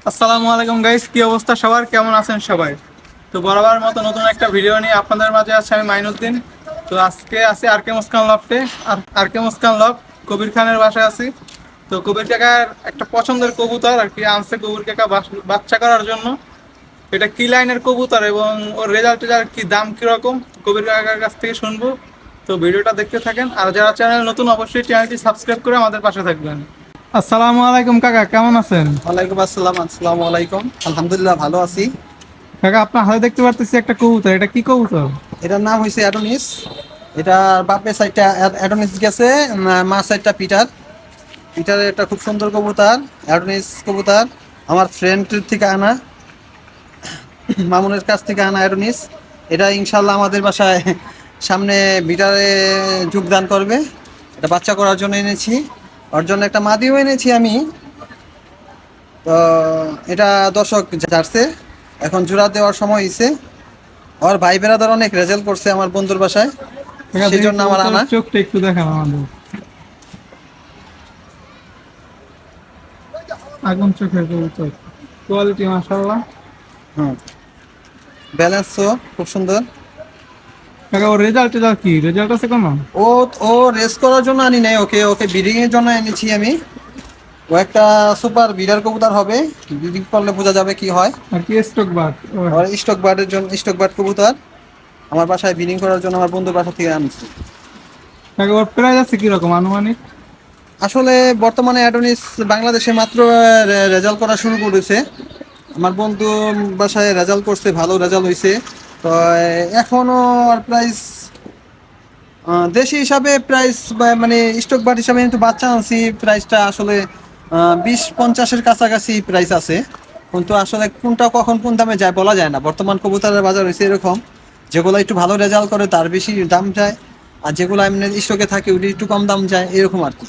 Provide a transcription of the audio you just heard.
আসসালামু আলাইকুম গাইস, কি অবস্থা সবার? কেমন আছেন সবাই? তো বরাবর মতো নতুন একটা ভিডিও নিয়ে আপনাদের মাঝে আছে আমি মাইনুদ্দিন। তো আজকে আছি আর কে মুস্কান লফটে। আর কে মুস্কান লফট কবির খানের বাসায় আছি। তো কবির কাকার একটা পছন্দের কবুতর আর কি আনছে কবির কাকা বাচ্চা করার জন্য। এটা কি লাইনের কবুতর এবং ওর রেজাল্টের কি দাম কিরকম কবির কাকার কাছ থেকে শুনবো। তো ভিডিওটা দেখতে থাকেন, আর যারা চ্যানেল নতুন অবশ্যই চ্যানেলটি সাবস্ক্রাইব করে আমাদের পাশে থাকবেন। আসসালামু আলাইকুম কাকা, কেমন আছেন? ওয়ালাইকুম আসসালাম। আসসালামু আলাইকুম। আলহামদুলিল্লাহ ভালো আছি। কাকা, আপনার হাতে দেখতে পারতেছি একটা কবুতর, এটা কি কবুতর? এটার নাম হয়েছে অ্যাডোনিস। এটা বাপের সাইডটা অ্যাডোনিস গেছে, মার সাইডটা পিটার। পিটারের একটা খুব সুন্দর কবুতর অ্যাডোনিস কবুতর। আমার ফ্রেন্ডের থেকে আনা, মামুনের কাছ থেকে আনা অ্যাডোনিস। এটা ইনশাল্লাহ আমাদের বাসায় সামনে বিটারে যোগদান করবে। এটা বাচ্চা করার জন্য এনেছি, ওর জন্য একটা মাদিও এনেছি আমি। তো এটা দর্শক যাচ্ছে, এখন জোড়া দেওয়ার সময় হয়েছে। আমার ভাই বেড়াদার অনেক রেজাল্ট করছে আমার বন্ধুর বাসায়, কাকা সেই দেখি জন্য আমার আনা। কবুতরের চোখটা একটু দেখান আমাদের। আগুন চোখের কবুতর, কোয়ালিটি মাশাআল্লাহ। হুম, ব্যালেন্সও খুব সুন্দর। কাকা ওর রেজাল্ট কি রেজাল্ট আছে কোনো? ও ও রেস করার জন্য আনি নাই, ওকে ওকে ব্রিডিং এর জন্য এনেছি আমি। ও একটা সুপার বিডার কবুতর হবে, ব্রিডিং করলে বোঝা যাবে কি হয়। আর কি স্টক বাট? আর স্টক বার্ডের জন্য, স্টক বার্ড কবুতর আমার বাসায় ব্রিডিং করার জন্য আমার বন্ধুর বাসা থেকে আনছি। কাকা ওর প্রাইস আছে কিরকম আনুমানিক? আসলে বর্তমানে অ্যাডোনিস বাংলাদেশে মাত্র রেজাল্ট করা শুরু করেছে। আমার বন্ধু বাসায় রেজাল্ট করছে, ভালো রেজাল্ট হয়েছে। তো এখনো আর প্রাইস দেশি হিসাবে প্রাইস মানে স্টক বাট হিসাবে কিন্তু বাচ্চা আনছি, প্রাইসটা আসলে 20-50-এর কাছাকাছি প্রাইস আছে। কিন্তু আসলে কোনটা কখন কোন দামে যায় বলা যায় না। বর্তমান কবুতরের বাজার হয়েছে এরকম, যেগুলো একটু ভালো রেজাল্ট করে তার বেশি দাম যায়, আর যেগুলো এমনি স্টকে থাকে ওটি একটু কম দাম যায়, এরকম আর কি।